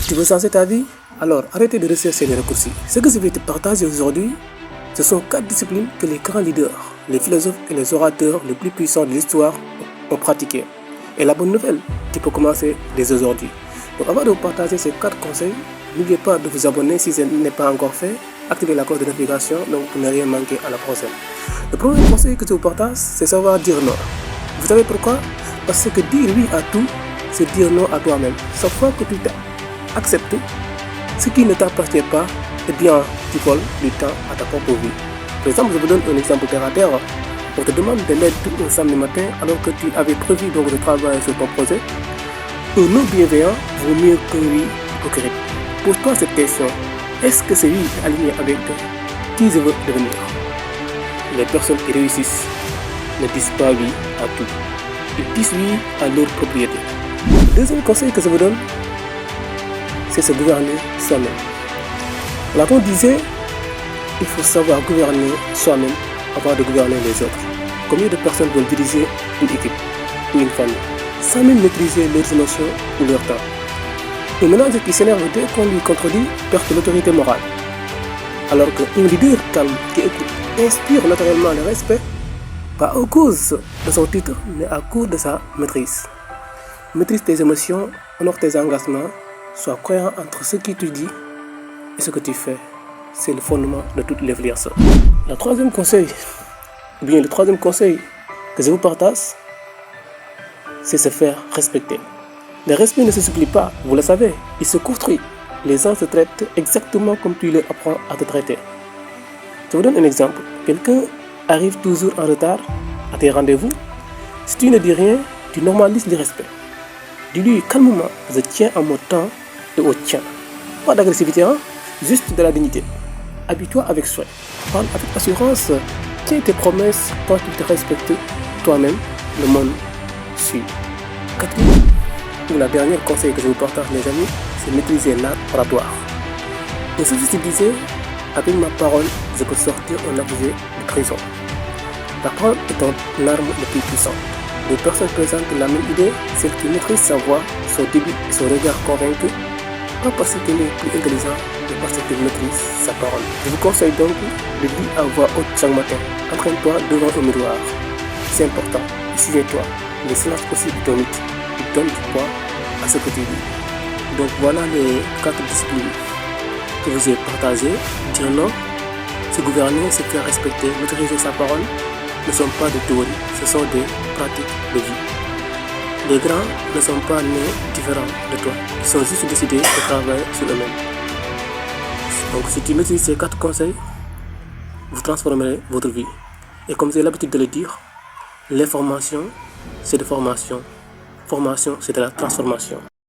Tu veux changer ta vie? Alors arrêtez de rechercher les raccourcis. Ce que je vais te partager aujourd'hui, ce sont 4 disciplines que les grands leaders, les philosophes et les orateurs les plus puissants de l'histoire ont pratiquées. Et la bonne nouvelle, tu peux commencer dès aujourd'hui. Donc avant de vous partager ces 4 conseils, n'oubliez pas de vous abonner si ce n'est pas encore fait. Activez la cloche de notification donc pour ne rien manquer à la prochaine. Le premier conseil que je vous partage, c'est savoir dire non. Vous savez pourquoi? Parce que dire oui à tout, c'est dire non à toi-même. Chaque fois que tu acceptes ce qui ne t'appartient pas, eh bien, tu voles du temps à ta propre vie. Par exemple, je vous donne un exemple terre à terre. On te demande de l'aide un samedi matin alors que tu avais prévu donc de travailler sur ton projet. Un non bienveillant vaut mieux qu'un oui hypocrite. Pose-toi cette question. Est-ce que ce oui est aligné avec qui je veux devenir? Les personnes qui réussissent ne disent pas oui à tout. Ils disent oui à leur propriété. Le deuxième conseil que je vous donne, c'est se gouverner soi-même. Platon disait, il faut savoir gouverner soi-même avant de gouverner les autres. Combien de personnes veulent diriger une équipe ou une famille sans même maîtriser leurs émotions ou leur temps? Un ménage qui s'énerve dès qu'on lui contredit perd l'autorité morale. Alors qu'un leader calme qui écoute inspire naturellement le respect, pas à cause de son titre, mais à cause de sa maîtrise. Maîtrise tes émotions, honore tes engagements, sois cohérent entre ce que tu dis et ce que tu fais. C'est le fondement de toute l'évolution. Le troisième conseil que je vous partage, c'est se faire respecter. Le respect ne se supplie pas, vous le savez, il se construit. Les gens se traitent exactement comme tu leur apprends à te traiter. Je vous donne un exemple. Quelqu'un arrive toujours en retard à tes rendez-vous. Si tu ne dis rien, tu normalises le respect. Dis-lui calmement, je tiens à mon temps et au tien. Pas d'agressivité, hein? Juste de la dignité. Habille-toi avec soin. Parle avec assurance. Tiens tes promesses quand tu te respectes toi-même, le monde suit. Quatrième ou la dernière conseil que je vous partage, mes amis, c'est maîtriser l'art oratoire. Un sophiste disait, avec ma parole, je peux sortir un accusé de prison. La parole est une arme le plus puissante. Les personnes présentent la même idée, celle qui maîtrise sa voix, son débit et son regard convaincu, pas parce qu'elle est plus intelligente, mais parce qu'elle maîtrise sa parole. Je vous conseille donc de lire à voix haute chaque matin. Entraîne-toi devant un miroir. C'est important. Souviens-toi, le silence aussi est un mythe. Il donne du poids à ce que tu dis. Donc voilà les 4 disciplines que je vous ai partagées. Dire non, se gouverner, se faire respecter, maîtriser sa parole, ne sont pas des théories, ce sont des pratiques de vie. Les grands ne sont pas nés différents de toi, ils sont juste décidés de travailler sur eux-mêmes. Donc si tu maîtrises ces 4 conseils, vous transformerez votre vie. Et comme j'ai l'habitude de le dire, l'information c'est de formation, formation c'est de la transformation.